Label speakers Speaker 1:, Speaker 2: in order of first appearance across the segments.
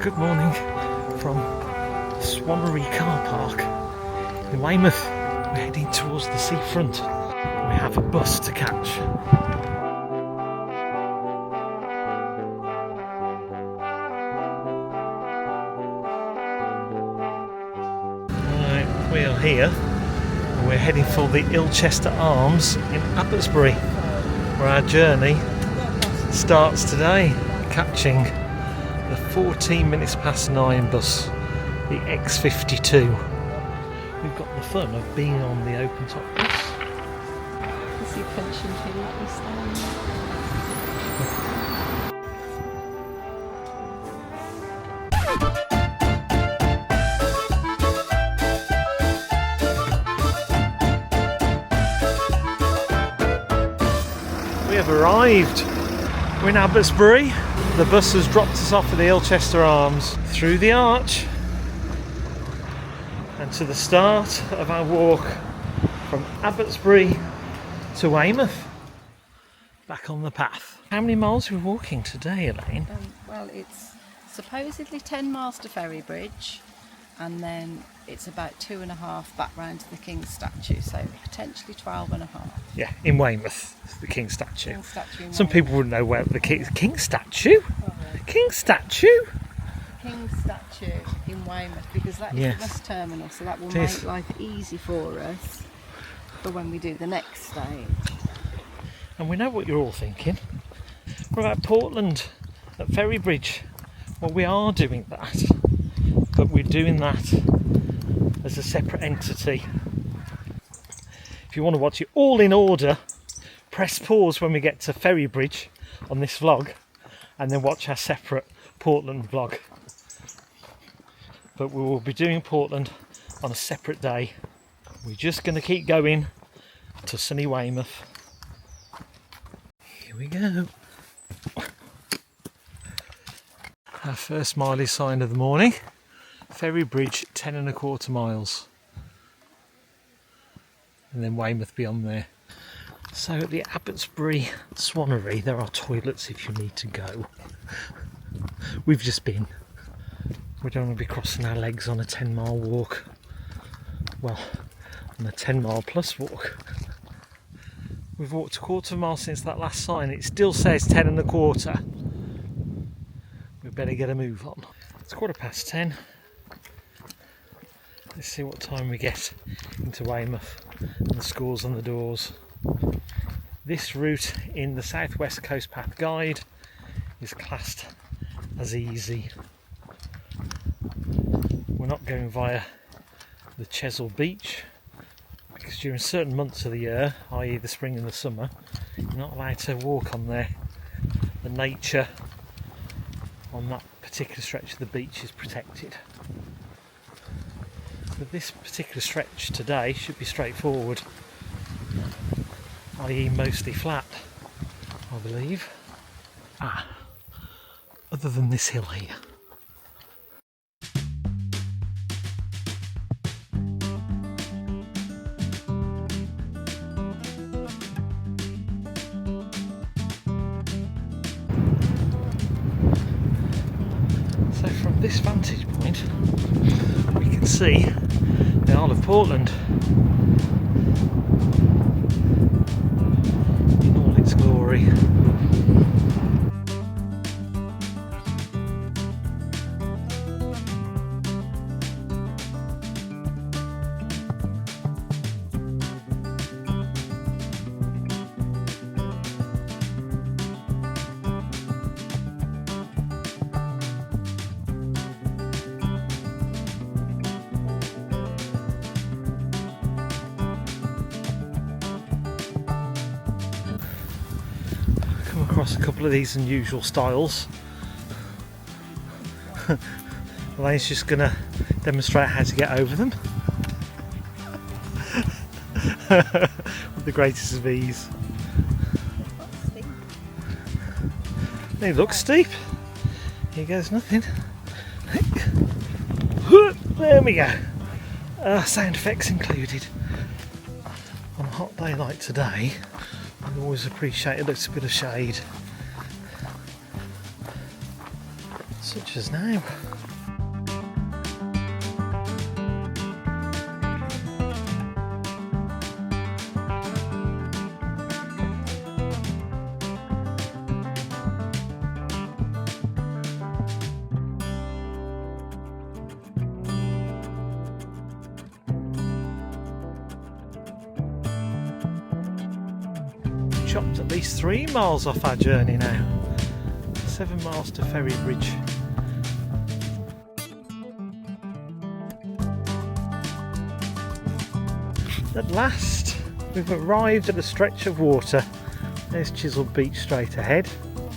Speaker 1: Good morning from Swannery car park in Weymouth. We're heading towards the seafront. We have a bus to catch. Right, we are here and we're heading for the Ilchester Arms in Abbotsbury, where our journey starts today, catching the 14 minutes past 9 bus, the X52. We've got the fun of being on the open top bus.
Speaker 2: Is he punching through this
Speaker 1: We have arrived. We're in Abbotsbury. The bus has dropped us off at the Ilchester Arms, through the arch and to the start of our walk from Abbotsbury to Weymouth, back on the path. How many miles are we walking today, Elaine?
Speaker 2: Well, it's supposedly 10 miles to Ferry Bridge, and then it's about 2.5 back round to the King's statue, so potentially 12.5.
Speaker 1: Yeah, in Weymouth, it's the King statue.
Speaker 2: King's statue in
Speaker 1: Some
Speaker 2: Weymouth.
Speaker 1: people wouldn't know where the King statue? King statue?
Speaker 2: King's statue in Weymouth, because that is
Speaker 1: Yes.
Speaker 2: the bus terminal, so that will
Speaker 1: It
Speaker 2: make
Speaker 1: is.
Speaker 2: life easy for us for when we do the next stage.
Speaker 1: And we know what you're all thinking. What about Portland at Ferry Bridge? Well, we are doing that, but we're doing that as a separate entity. If you want to watch it all in order, press pause when we get to Ferry Bridge on this vlog, and then watch our separate Portland vlog. But we will be doing Portland on a separate day. We're just going to keep going to sunny Weymouth. Here we go. Our first mileage sign of the morning. Ferry Bridge, 10.25 miles. And then Weymouth beyond there. So at the Abbotsbury Swannery, there are toilets if you need to go. We've just been. We don't want to be crossing our legs on a 10-mile walk. Well, on a 10-mile plus walk. We've walked a quarter of a mile since that last sign. It still says 10.25. We better get a move on. It's 10:15. Let's see what time we get into Weymouth and the scores on the doors. This route in the South West Coast Path Guide is classed as easy. We're not going via the Chesil Beach, because during certain months of the year, i.e. the spring and the summer, you're not allowed to walk on there. The nature on that particular stretch of the beach is protected. But this particular stretch today should be straightforward, i.e. mostly flat, I believe. Other than this hill here. So from this vantage point, we can see the Isle of Portland in all its glory. Across a couple of these unusual styles. Elaine's just going to demonstrate how to get over them with the greatest of ease. They look steep. Here goes nothing. There we go. Sound effects included. On a hot day like today, I always appreciate a little bit of shade. Such as now. Chopped at least 3 miles off our journey now. 7 miles to Ferry Bridge. At last, we've arrived at a stretch of water. There's Chisel Beach straight ahead.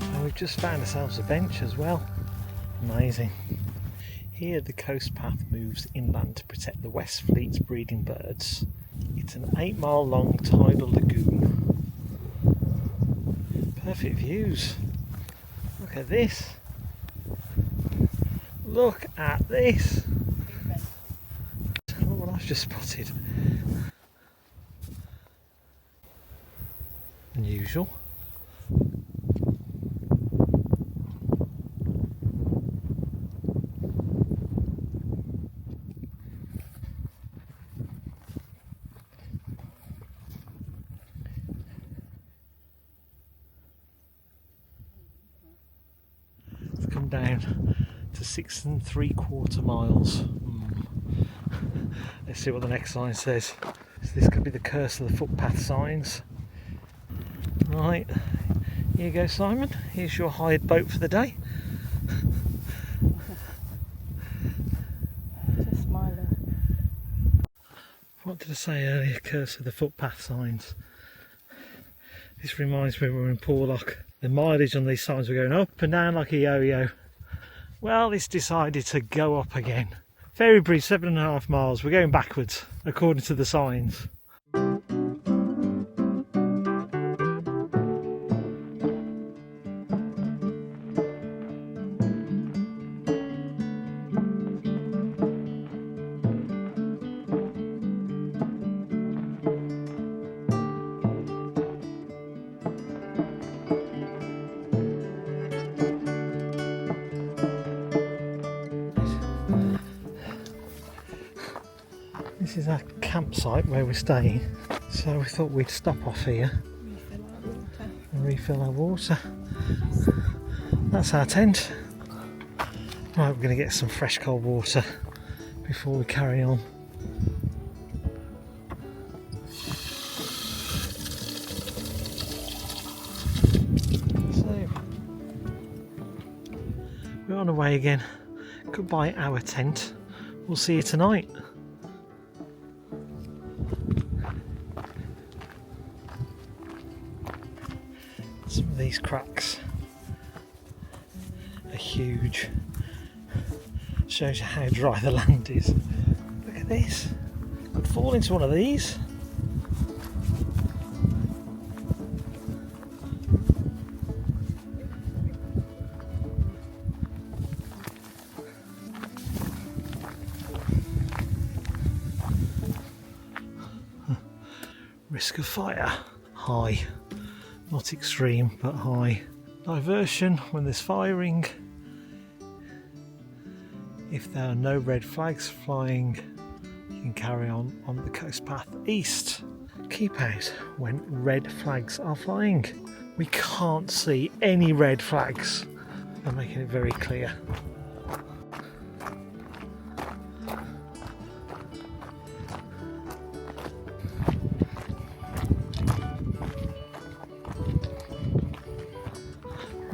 Speaker 1: And we've just found ourselves a bench as well. Amazing. Here the coast path moves inland to protect the West Fleet's breeding birds. It's an 8-mile long tidal lagoon. Perfect views. Look at this. Look at this. Look what I've just spotted. Unusual. Come down to 6 3/4 miles. Let's see what the next sign says. So this could be the curse of the footpath signs. Right, here you go, Simon. Here's your hired boat for the day.
Speaker 2: Just smiling.
Speaker 1: What did I say earlier? Curse of the footpath signs. This reminds me when we were in Porlock. The mileage on these signs were going up and down like a yo-yo. Well, it's decided to go up again. Ferry Bridge, 7.5 miles. We're going backwards, according to the signs. This is our campsite where we're staying, so we thought we'd stop off here and refill our water. That's our tent. Right, we're going to get some fresh cold water before we carry on. So, we're on our way again. Goodbye our tent. We'll see you tonight. Some of these cracks are huge. Shows you how dry the land is. Look at this. Could fall into one of these. Risk of fire high. Not extreme, but high. Diversion when there's firing. If there are no red flags flying, you can carry on the coast path east. Keep out when red flags are flying. We can't see any red flags. I'm making it very clear.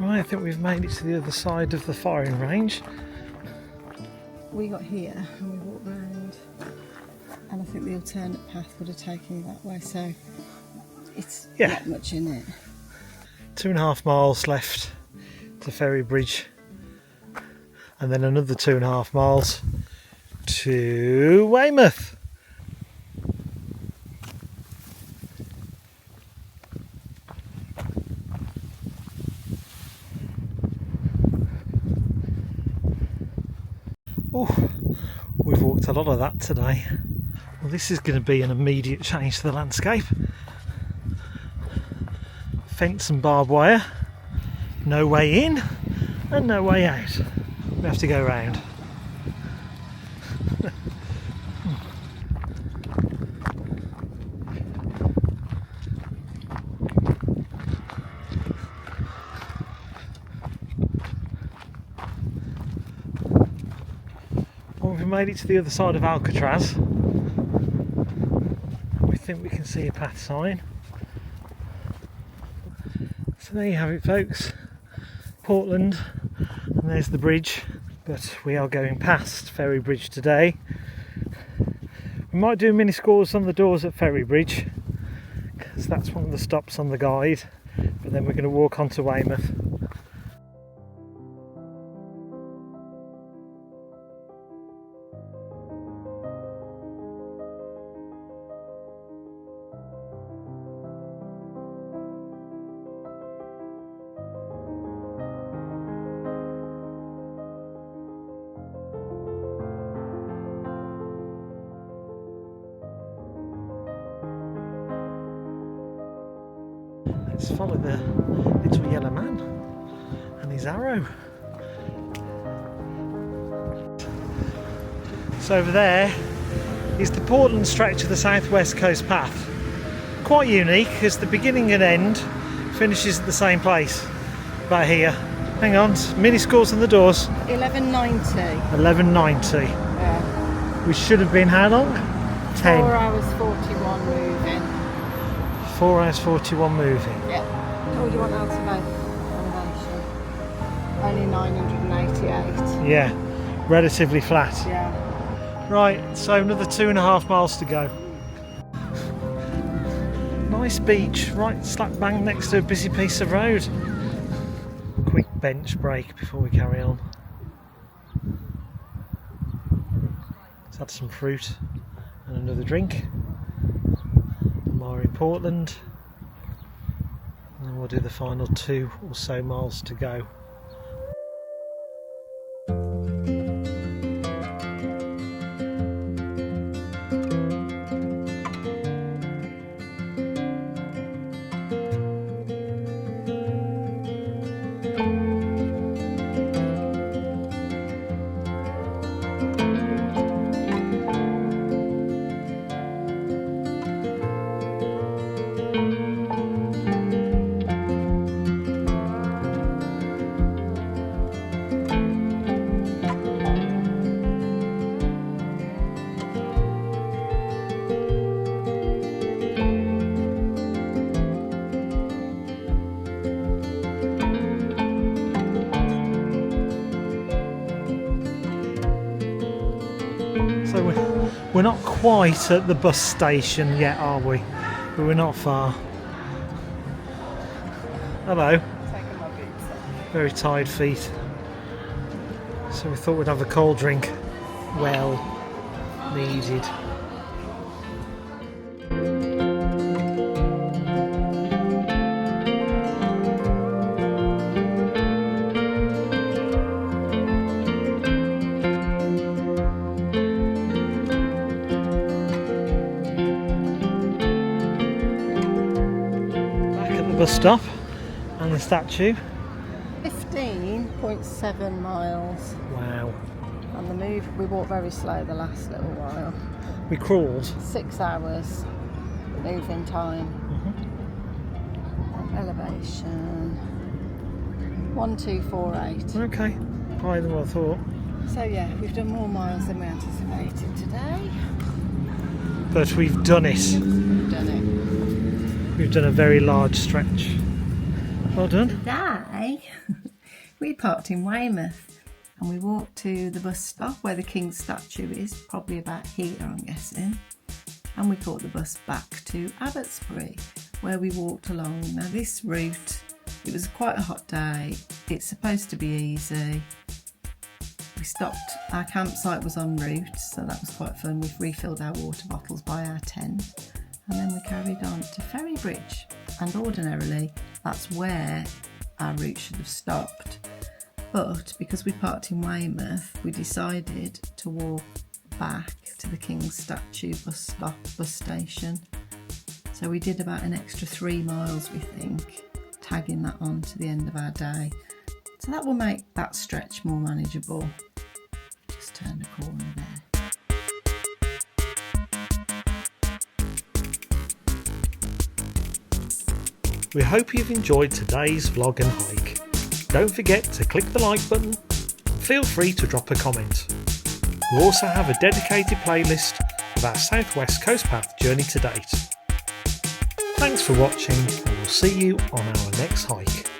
Speaker 1: Right, I think we've made it to the other side of the firing range.
Speaker 2: We got here and we walked round, and I think the alternate path would have taken you that way, so it's not much in it.
Speaker 1: 2.5 miles left to Ferry Bridge, and then another 2.5 miles to Weymouth. Oh, we've walked a lot of that today. Well, this is going to be an immediate change to the landscape. Fence and barbed wire, no way in and no way out. We have to go round. Well, we've made it to the other side of Alcatraz. We think we can see a path sign. So there you have it, folks. Portland, and there's the bridge, but we are going past Ferry Bridge today. We might do mini scores on the doors at Ferry Bridge because that's one of the stops on the guide, but then we're going to walk on to Weymouth. Let's follow the little yellow man and his arrow. So over there is the Portland stretch of the southwest coast path. Quite unique as the beginning and end finishes at the same place, about here. Hang on, mini scores on the doors.
Speaker 2: 11.90.
Speaker 1: 11.90.
Speaker 2: Yeah.
Speaker 1: We should have been how long? 10.
Speaker 2: 4 hours 41 moving.
Speaker 1: 4 hours 41 moving.
Speaker 2: Yeah. Oh, you want elevation? Only 988.
Speaker 1: Yeah, relatively flat.
Speaker 2: Yeah.
Speaker 1: Right, so another 2.5 miles to go. Nice beach, right slap bang next to a busy piece of road. Quick bench break before we carry on. Let's add some fruit and another drink. More in Portland. And then we'll do the final 2 or so miles to go. So we're not quite at the bus station yet, are we? But we're not far. Hello.
Speaker 2: Taking my boots off.
Speaker 1: Very tired feet. So we thought we'd have a cold drink. Well needed. Bus stop and the statue.
Speaker 2: 15.7 miles.
Speaker 1: Wow.
Speaker 2: And the move, we walked very slow the last little while.
Speaker 1: We crawled.
Speaker 2: 6 hours moving time. Elevation 1248.
Speaker 1: Okay, higher than what I thought.
Speaker 2: So yeah, we've done more miles than we anticipated today.
Speaker 1: But we've done it.
Speaker 2: We've done it.
Speaker 1: We've done a very large stretch. Well done.
Speaker 2: Today we parked in Weymouth and we walked to the bus stop where the King's statue is, probably about here I'm guessing, and we caught the bus back to Abbotsbury where we walked along. Now this route, it was quite a hot day, it's supposed to be easy. We stopped, our campsite was en route, so that was quite fun. We've refilled our water bottles by our tent. And then we carried on to Ferry Bridge, and ordinarily that's where our route should have stopped, but because we parked in Weymouth we decided to walk back to the King's Statue bus station. So we did about an extra 3 miles, we think, tagging that on to the end of our day. So that will make that stretch more manageable. Just turn the corner there.
Speaker 1: We hope you've enjoyed today's vlog and hike. Don't forget to click the like button and feel free to drop a comment. We'll also have a dedicated playlist of our Southwest Coast Path journey to date. Thanks for watching, and we'll see you on our next hike.